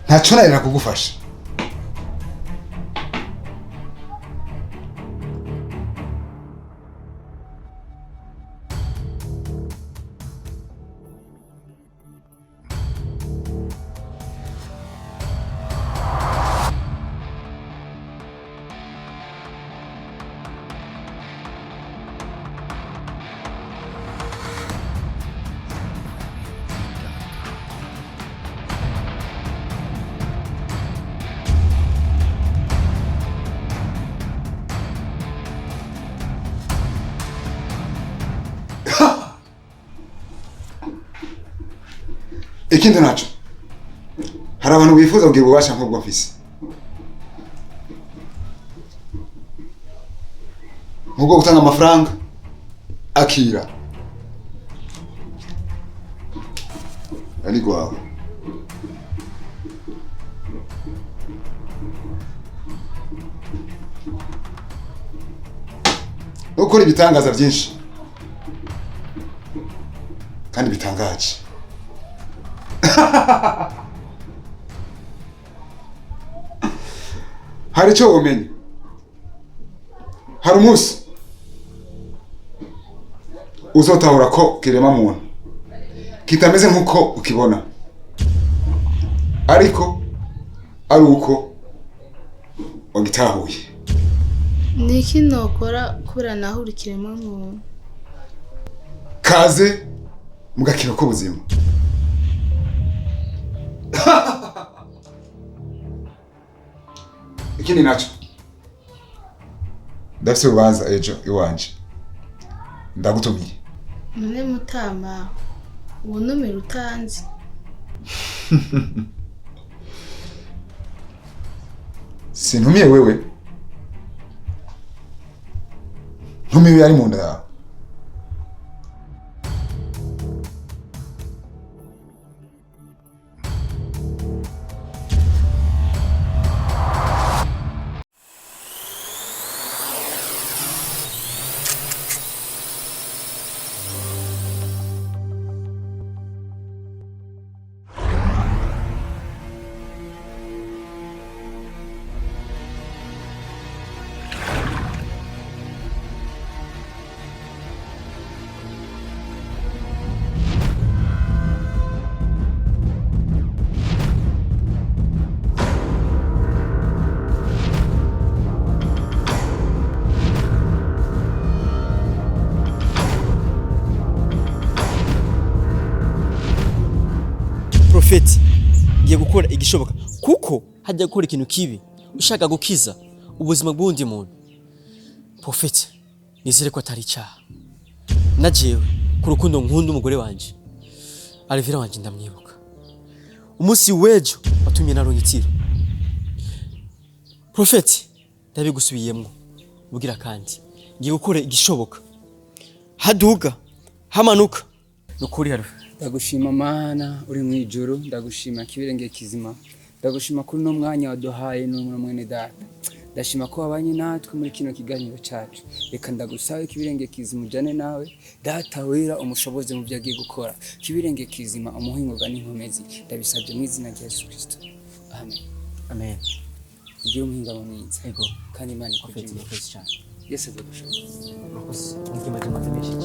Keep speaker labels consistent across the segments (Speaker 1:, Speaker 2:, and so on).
Speaker 1: Ntaco narira kugufasha. Ikindi naco. Hari abantu bifuza kugira ububasha nk'ubwo mfise. Nk'ubwo gutanga amafaranga akira. Ari gwawe. Ukora ibitangaza byinshi. Kandi bitangaje. Hari icyo umenye. Hari umunsi uzotahura ko kirema muntu kitameze nk'uko ukibona, ariko ari uko wagitahuye.
Speaker 2: Niki nokora kubera naho uri kirema muntu?
Speaker 1: Kaze mugakino k'ubuzima. Ikindi naco. Ndafise urubanza ejo iwanje. Ndagutumiye.
Speaker 2: None mutama, uwo nomero utanzi.
Speaker 1: Sintumiye wewe. Ntumiye yari mu nda yawe.
Speaker 3: Prophet ngiye gukora igishoboka kuko hajya gukora ikintu kibi ushaka gukiza ubuzima bw'undi muntu. Prophet nizere ko atari cyaha. Najewe ku rukundo nkunda umugore wanje Alvira wanje ndamwibuka. Umunsi wejo watumye narongitiro. Prophet ndabigusubiyemwo bugira kandi ngiye gukora igishoboka. Haduga hamanuka nukuri harufa.
Speaker 4: Ndagushima Mana uri mu ijuru, ndagushima kibirenge kizima, ndagushima kuri no mwanya waduhaye n'umwe mwene data. Ndashima ko wabanye natwe muri kino kiganiro cyacu. Reka ndagusabe kibirenge kizima ujane nawe, data wera umushoboze mu byo agiye gukora. Kibirenge kizima umuhingoga n'inkomezi. Ndabisabye mu izina rya Yesu Kristo. Amen.
Speaker 3: Amen.
Speaker 4: Ugira umuhingamo mwiza.
Speaker 3: Ego
Speaker 4: kandi Imana
Speaker 3: Prophet murakoze cyane.
Speaker 4: Yesu azagushoboza.
Speaker 3: Murakoze. Ngiye maze menshi.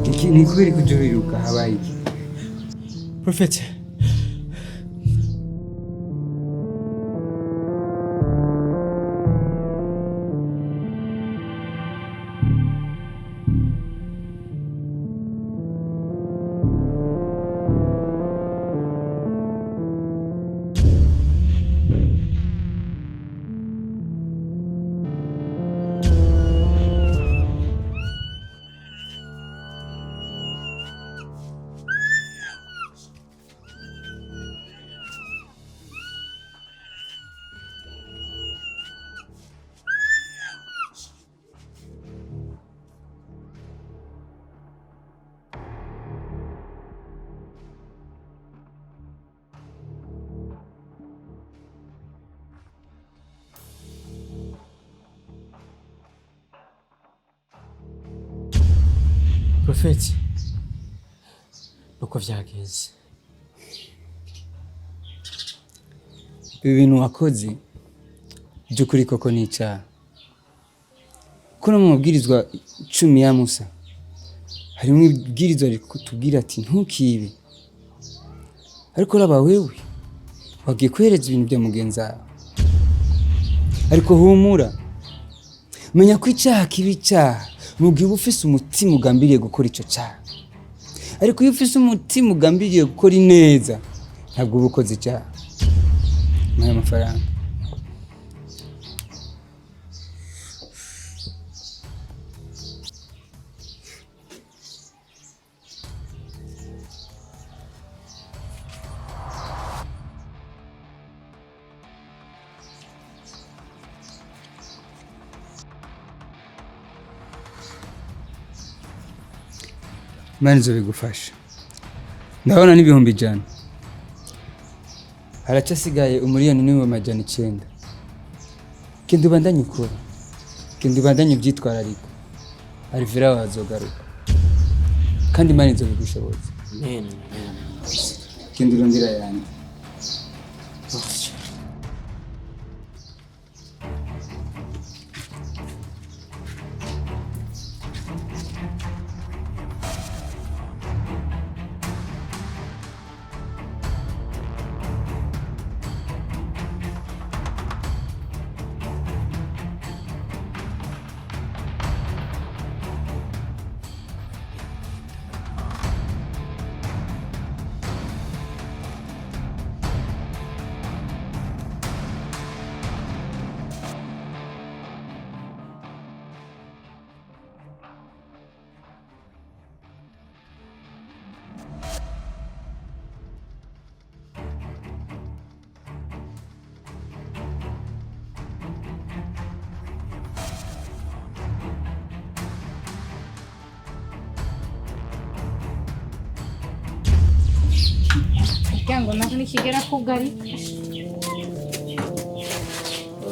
Speaker 4: Iki ni kweli kujuliruka hawaii.
Speaker 3: Prophet Prophet, nuko vyagenze.
Speaker 4: Ibi bintu wakoze by'ukuri koko ni icyaha. Kuno mu mabwirizwa 10 ya Musa harimo ibwirizwa rikutubwira ati ntukibe. Ariko raba wewe wagiye kwereza ibintu bya mugenzi wawe. Ariko humura, menya ko icyaha kibi icyaha mu gihe ufise umutima ugambiriye gukora ico cyaha. Ariko iyo ufise umutima ugambiriye gukora ineza ntabwo uba ukoze icyaha. Maya amafaranga. Mani zobigufasha. Ndabona n'ibihumbi 100. Haracyasigaye umuriyoni n'ibihumbi amajana 9. Kindi ubandanye ukora. Kindi ubandanye ubyitwararika. Arivira wazogaruka. Kandi mani zobigushoboza.
Speaker 3: Amen.
Speaker 4: Kindi urondera yanjye.
Speaker 2: Yango naho nikigera kugari.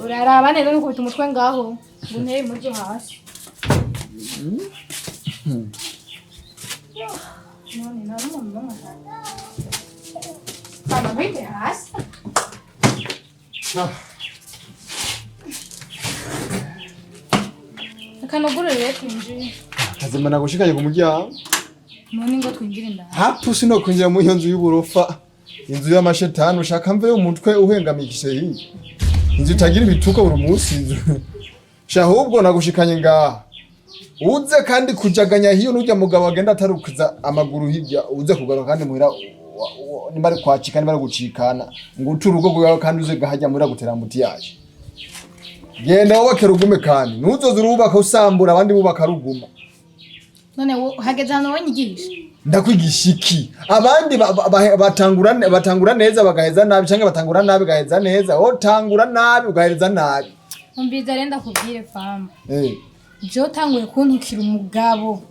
Speaker 2: Uraraba neza nuko bituma umutwe ngaho. Bunteye mujo hasi. None narumo mama. Mama bite hasi. Akanoguru rero twinjiye.
Speaker 1: Kazima nagushikanye ku muryango.
Speaker 2: None ngo twinjire ndani.
Speaker 1: Hapo sino kwinjira mu nzu y'uburofa. Inzu y'amashetani ushaka mve umutwe uhengamikishe hii. Inzu itagira ibituka buri munsi inzu. Shahubwo nagushikanye ngaha. Uze kandi kujaganya hiyo nujya mugabo agenda atarukiza amaguru hirya uze kugaruka kandi muhira nimari kwacika nimari gucikana ngo uturugo gwawe kandi uze gahajya muhira gutera muti yaje. Genda wubake rugume kandi nuzoze urubaka usambura abandi bubaka ruguma.
Speaker 2: None hageze hano wanyigisha.
Speaker 1: Ndakwigisha iki? Abandi batangura neza bagaheza nabi canke batangura nabi gaheza neza. O tangura nabi ugaheza nabi.
Speaker 2: Umbiza renda kubwire fama. Jo tanguye kuntukira umugabo.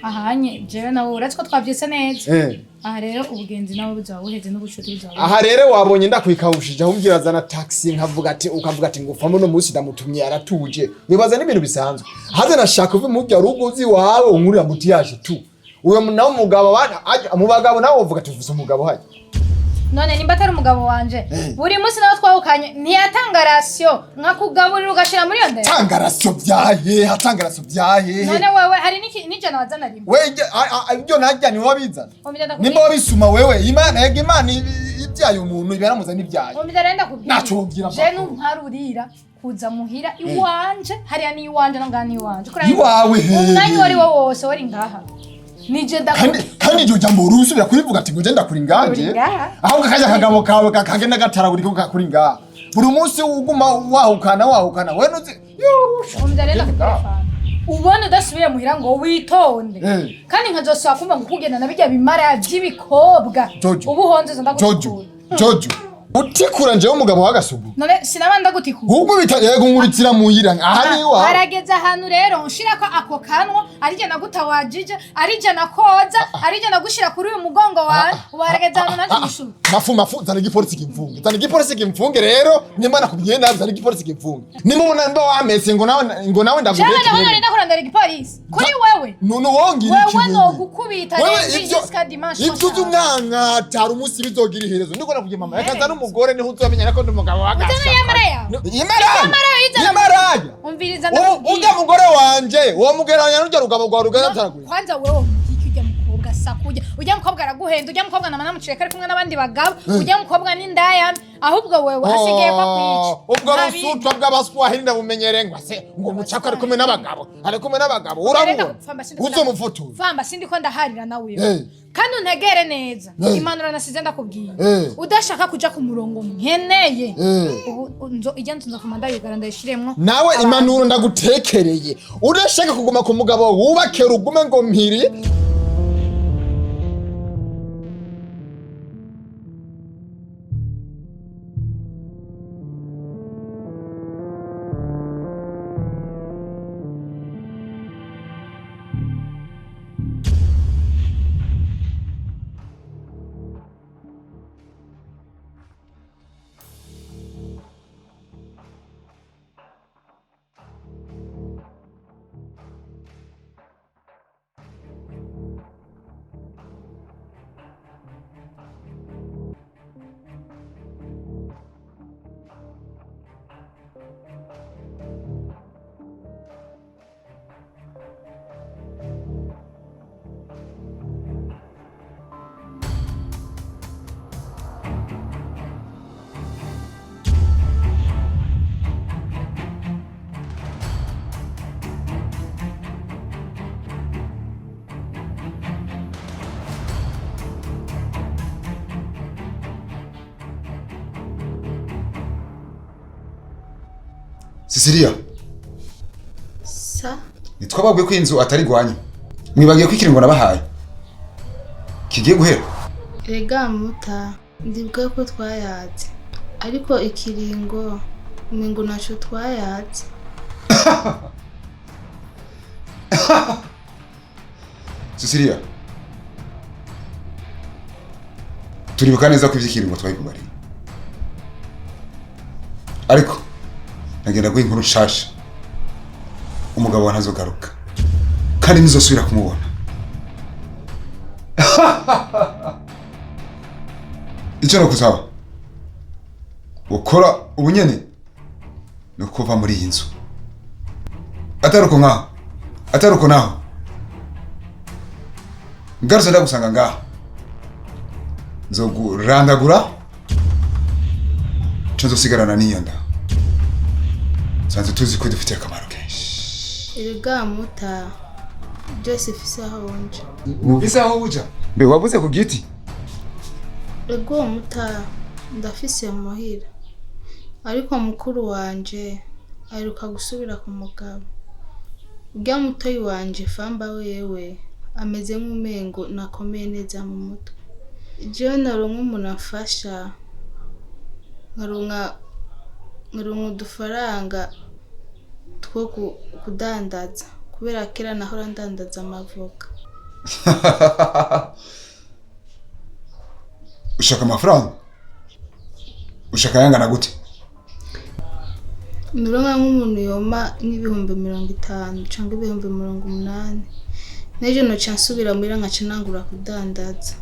Speaker 2: Ahanye jewe nawe uratse ko twavyese neza. Aha rero ubugenzi nawe buzawe buheze n'ubucuti buzawe.
Speaker 1: Aha rero wabonye ndakwikawushije aho umbwira zana taxi nkavuga ati ukavuga ati ngufamo no munsi ndamutumye aratuje. Bibaza n'ibintu bisanzwe. Haze nashaka uve mujya rugozi wawe unkurira muti yaje tu. Uyo nawo mugabo mu bagabo nawe uvuga ati uvuze umugabo haje.
Speaker 2: None nimba atari umugabo wanje buri munsi nawe twawukanye ntiyatanga ratio nkakugaburira ugashira muri yo ndende.
Speaker 1: Tanga ratio byahe hatanga ratio byahe.
Speaker 2: None wewe hari n'ijana wazana rimwe.
Speaker 1: Weje ibyo najya ni wabizana. Nimba wabisuma wewe Imana ibyaye umuntu ibaramuza n'ibyaye.
Speaker 2: Umbiza renda kubwira.
Speaker 1: Naco ubwira.
Speaker 2: Je ntumparurira kuza muhira iwanje hariya ni iwanje no ngani iwanje.
Speaker 1: Iwawe he.
Speaker 2: Umwanya wari wo wose wari ngaha. Nije
Speaker 1: kandi iryo jambo urusubira kurivuga ati ngo je ndakuri nganje aho kakajya kagabo kawe kakagenda gataraguri ko kakuri ngaha buri munsi uguma wahukana we nuzi
Speaker 2: umjarenda kutelefona ubone udasubiye muhira ngo witonde kandi nkazosaba kumva ngo kugenda nabijya bimara by'ibikobwa ubu honze ndakukura
Speaker 1: Jojo utikura nje umugabo w'agasugu
Speaker 2: none sinabanda gutikura
Speaker 1: ubwo yego nkuritsira muhira aha ni wa
Speaker 2: arageze ahantu rero nshira ko ako kanwa arije nagutawajije arije nakoza arije nagushira kuri uyu mugongo wawe ubarageze ahantu nanje mushuru
Speaker 1: mafu zana igipolisi kimfunge rero nimba nakubwiye nabi zana igipolisi kimfunge nimubona mba wamese ngo nawe ndagubye
Speaker 2: cyane nawe nakurandara igipolisi kuri wewe
Speaker 1: none wongira iki
Speaker 2: wewe no gukubita jusqu'à dimanche
Speaker 1: ibyo umwana tari umunsi bizogira iherezo niko nakubwiye mama yakazana umugore niho uzamenya ko ndumugabo wagasa Yemaraya
Speaker 2: umviriza
Speaker 1: ujya mugore wanje uwo mugeranya n'urya rugabo rwa rugana taraguye
Speaker 2: kwanza wewe umugiki ujya mukobwa sakuja ujya mukobwa araguhenda ujya mukobwa na manamucireka ari kumwe n'abandi bagabo ujya mukobwa n'indaya ahubwo wewe asigaye kwa kwica
Speaker 1: ubwo busutwa bw'abaswahili ndabumenyere ngo se ngo mucako ari kumwe n'abagabo urabona uzomufutura
Speaker 2: famba sindi ko ndaharira nawe kandi untegere neza impanuro nasize ndakubwiye udashaka kuja ku murongo nkeneye ubu nzo kumanda yugara ndayishiremwo
Speaker 1: nawe impanuro ndagutekereye udashaka kuguma ku mugabo wubake rugume ngo mpiri Cecilia
Speaker 5: sa
Speaker 1: nitwababwe ko inzu atari gwanya mwibagiye ko ikiringo nabahaye kigiye guhera
Speaker 5: rega muta ndibwe ko twayatse ariko ikiringo umengo naco twayatse
Speaker 1: Cecilia turibuka neza ko ivyikiringo twayikubariye ariko nagenda guha inkuru nshasha umugabo wa ntazogaruka kandi nizosubira kumubona icyo nakuzaba ukora ubunyene no kuva muri iyi nzu ataruko naho ngarutse ndagusanga ngaha nzogurandagura cyo nzosigarana n'iyo nda sanze tuzi ko dufite akamaro kenshi
Speaker 5: rega muta byose fise aho wonje
Speaker 1: mubise aho uja mbe wabuze ku giti
Speaker 5: rego muta ndafise muhira ariko mukuru wanje aheruka gusubira ku mugabo urya mutoyi wanje famba wewe ameze nk'umengo nakomeye neza mu mutwe jewe naronka umuntu afasha nkaronka udufaranga two kudandaza kubera kera nahora ndandaza amavoka.
Speaker 1: Ushaka amafaranga? Ushaka yangana gute?
Speaker 5: Mirongo nk'umuntu yoma n'ibihumbi 50 cyangwa ibihumbi 80. Nejo no chansubira mwira nkaca nangura kudandaza.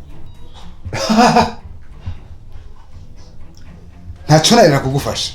Speaker 1: Ntacyo narira kugufasha.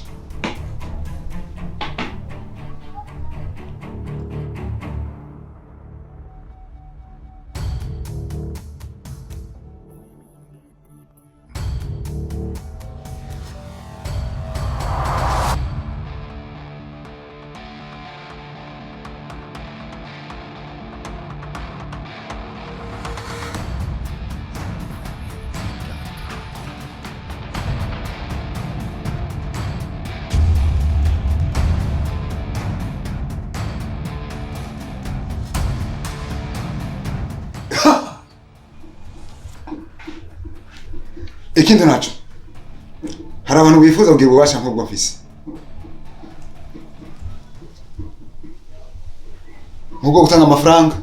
Speaker 1: Ikindi nacho
Speaker 6: hari abantu bifuza kugira ububasha nk'ubwo mfise nk'ubwo gutanga amafaranga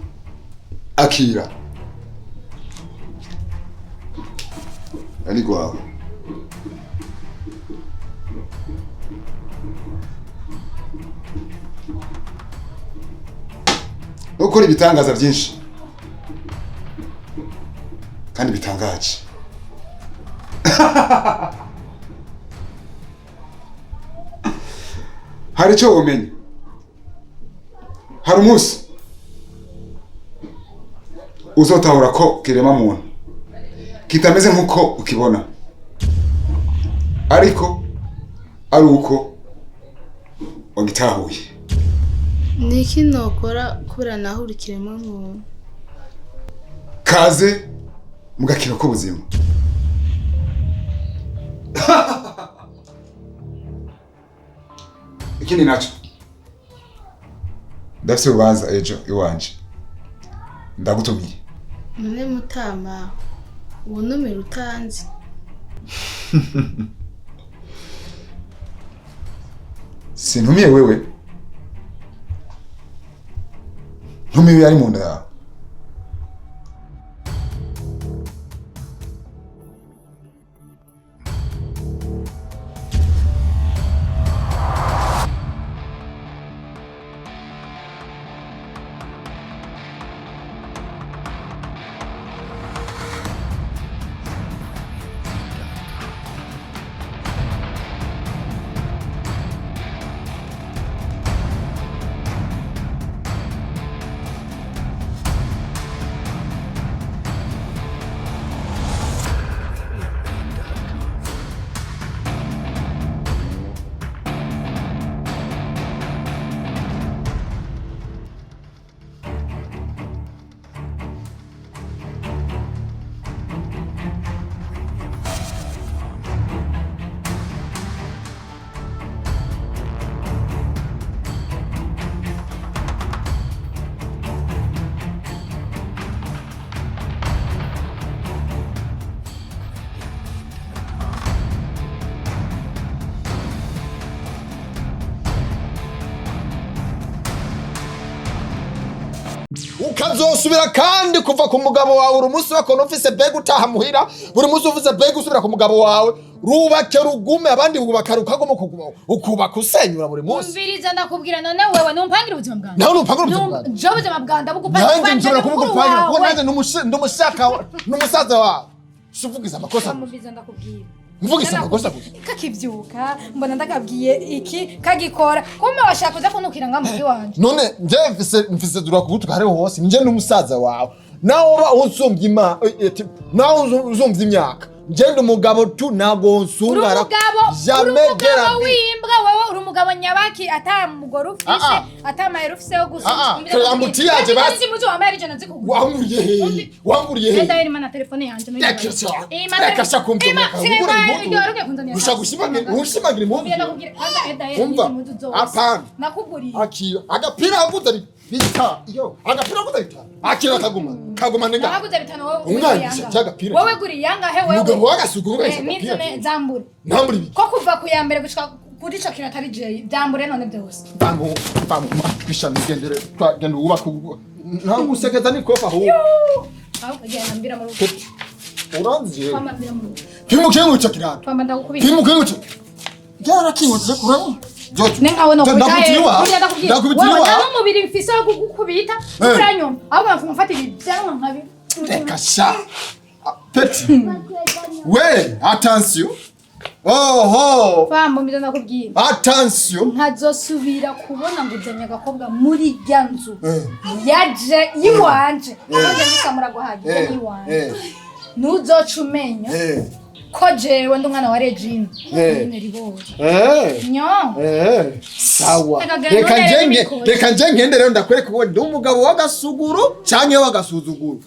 Speaker 6: akira ari gwawe ukora ibitangaza byinshi kandi bitangaje hari icyo umenye hari umunsi uzotahura ko kirema muntu kitameze nk'uko ukibona ariko ari uko wagitahuye.
Speaker 5: Niki nokora kubera naho urikiremo muntu?
Speaker 6: Kaze mugakira ko buzima. Ikindi nacho ndafise ubanza ejo iwanje ndagutumiye.
Speaker 5: None mutama uwo nomero utanzi.
Speaker 6: Sintumiye wewe. Ntumiye yari mu nda yawe.
Speaker 1: Ukazosubira kandi kuva ku mugabo wawe uri munsi wako ufise beg utaha muhira buri munsi ufise beg usubira ku mugabo wawe rubake rugume abandi bubaka rukagomo kuguma ukubaka usenyura buri munsi.
Speaker 2: Umviriza ndakubwira none wewe numpangira ubuzima bwanjye.
Speaker 1: Naho numpangira ubuzima bwanjye.
Speaker 2: Jo ubuzima bwanjye bugupangira.
Speaker 1: Nanjye nshobora kubugupangira kuko nanjye ndumushaka n'umusaza wawe. Suvugiza amakosa.
Speaker 2: Umviriza ndakubwira.
Speaker 1: Mvugiza amakosa gusa.
Speaker 2: Kakivyuka mbona ndakabwiye iki kagikora kumbe washaka kuza kunukira ngamugi wanje.
Speaker 1: None nje mfise dura kubutuka hariho hose nje n'umusaza wawe. Naho ba unsumvye naho uzumvye imyaka. Njende umugabo tu nago nsungara jamais de la vie.
Speaker 2: Wimbwa wewe uri umugabo nyabaki atamugore ufise atamayero ufise yo gusa.
Speaker 1: Amutiyaje basi.
Speaker 2: Kandi muzo wambaye ijana zikugura.
Speaker 1: Wanguriye he.
Speaker 2: Ndabiri mana telefone yanje no.
Speaker 1: Yakasha kumvira. Ushaka ushimagira mu. Apana.
Speaker 2: Nakuguriye.
Speaker 1: Akira. Agapira agutari. Bita. Yo. Agapira agutari. Akira kaguma nenga.
Speaker 2: Naguze bitano wowe.
Speaker 1: Umwana cyagapira.
Speaker 2: Wowe guri yanga he wewe.
Speaker 1: Mugabo wagasuguru wese.
Speaker 2: Nizone zambure.
Speaker 1: Nambure biki.
Speaker 2: Ko kuva ku ya mbere gushika kuri cyo kintu atari je. Zambure none byose.
Speaker 1: Bamu kwisha migendere twagenda ubaka nta gusekeza ni kofa ho.
Speaker 2: Aho kagenda mbira mu rugo.
Speaker 1: Uranzi.
Speaker 2: Kwamba mbira mu rugo.
Speaker 1: Kimukengu cyo kirata.
Speaker 2: Kwamba ndakubita.
Speaker 1: Kimukengu cyo. Gara kingo cyo kurani. Jojo.
Speaker 2: Nenga wono
Speaker 1: ndakubitiriwa.
Speaker 2: Ndakubitiriwa. Wowe nta mubiri mfise wo gukubita. Kuranyuma. Ahubwo mfata ibyanwa nkabi.
Speaker 1: Kasha. Petit. We, attention. Oh.
Speaker 2: Fambo mbira ndakubwira.
Speaker 1: Attention.
Speaker 2: Ntazosubira kubona nguzanya agakobwa muri ryanzu. Yaje iwanje. None ngisamura guhagira iwanje. Nuzocumenya. Ko jewe ndumwana wa Regine. Nyine ribora. Nyo.
Speaker 1: Sawa. Reka nje ngende rero ndakwereka uwo ndi umugabo w'agasuguru canke w'agasuzuguru.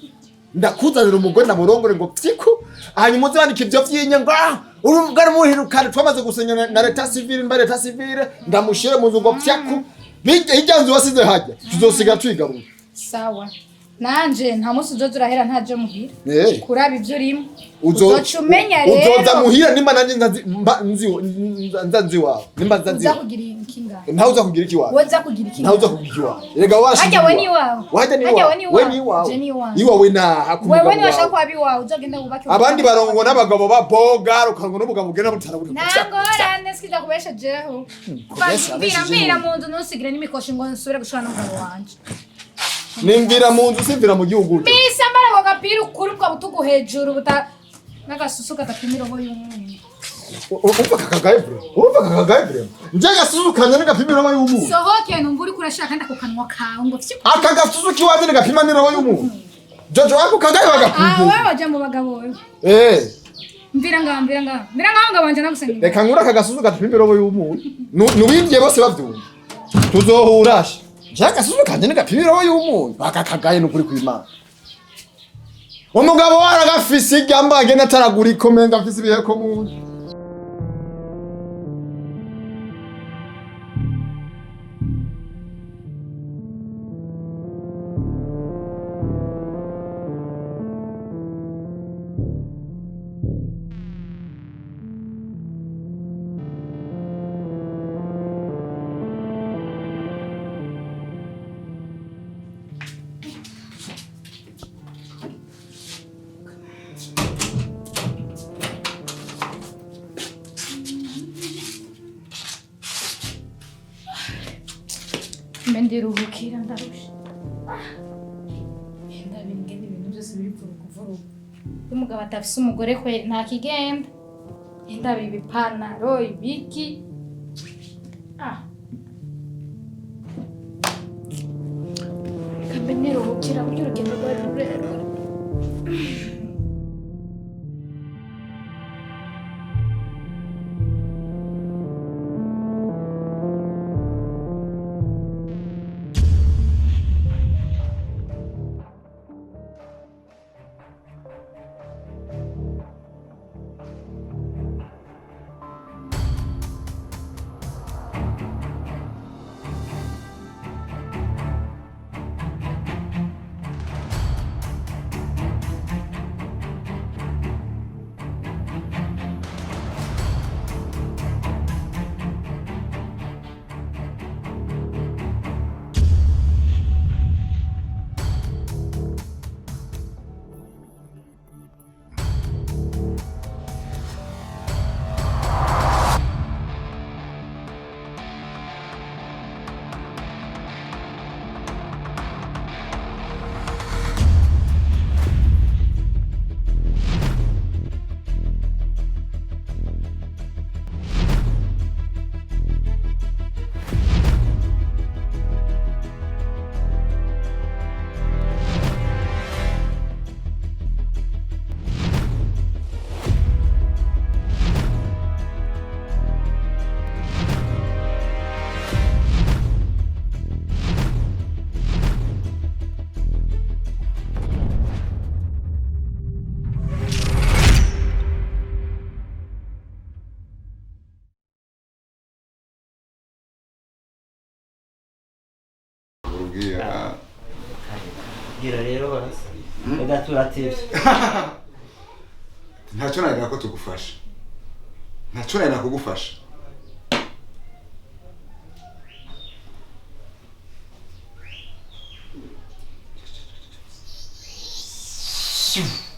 Speaker 1: Ndakuzanira umugore na murongore ngo psiku hanyuma uzandika ivyo vy'inyanga urumugare muhirukane twamaze gusenya na leta civile mba leta civile ndamushire mu nzu ngo psyaku bijye ijyanzu wasize hajya tuzosiga twigarura.
Speaker 2: Sawa. nanje nta musi uzoza urahera ntaje muhira kuraba ivyo urimo
Speaker 1: uzoca
Speaker 2: umenya rero
Speaker 1: uzoza muhira nimba nanje nzi wawe nimba nzi
Speaker 2: uza kugira ikinga
Speaker 1: ntawe uza kugira iki wawe
Speaker 2: woza kugira ikinga
Speaker 1: ntawe uza kugira iki wawe rega washi
Speaker 2: hajya we ni wawe
Speaker 1: wajya ni wawe
Speaker 2: je ni wawe
Speaker 1: iwawe na hakumugabo
Speaker 2: wewe ni washaka kwabi wawe uzogenda ubake
Speaker 1: abandi barongo n'abagabo ba boga rukango n'ubugabo bugena butara buri
Speaker 2: nangorane sikiza kubesha jeho mbira mu nzu nusigire n'imikoshi ngo nsubire gushora n'umugabo wanje
Speaker 1: nimvira mu nzu simvira mu gihugu
Speaker 2: bisa mbara ko gapira ukuri bwa butugu hejuru buta n'agasusu gatapimira ho y'umuntu
Speaker 1: umva kakagaye bro nje gasusu kanya n'agapimira ho y'umuntu
Speaker 2: sohoke numva uri kurashaka ndakukanwa kawe ngo fye
Speaker 1: aka gasusu kiwaje n'agapimira ho y'umuntu jojo wako kagaye bagapimira
Speaker 2: wewe waje mu bagabo wewe mbira nga banje nagusenga
Speaker 1: reka ngura aka gasusu gatapimira ho y'umuntu nubibye bose bavyumva tuzohurasha Jaka suzu kanje n'agapimira ho y'umuntu bakakagaye n'ukuri kw'Imana umugabo waragafise igamba agenda ataragura ikomenga afise ibiheko mu
Speaker 2: Mendiruhukira ndarusha ndabingene ibintu byose biri kuvuruga umugabo atafise umugore kwe nta kigenda ndabiba ipantaro ibiki kameneruhukira buryo urugendo rwari rurerure
Speaker 3: Gira rero barasa. Ega turatevye.
Speaker 6: Ntacyo narira ko tugufasha. Ntacyo narira kugufasha.
Speaker 3: Shoo.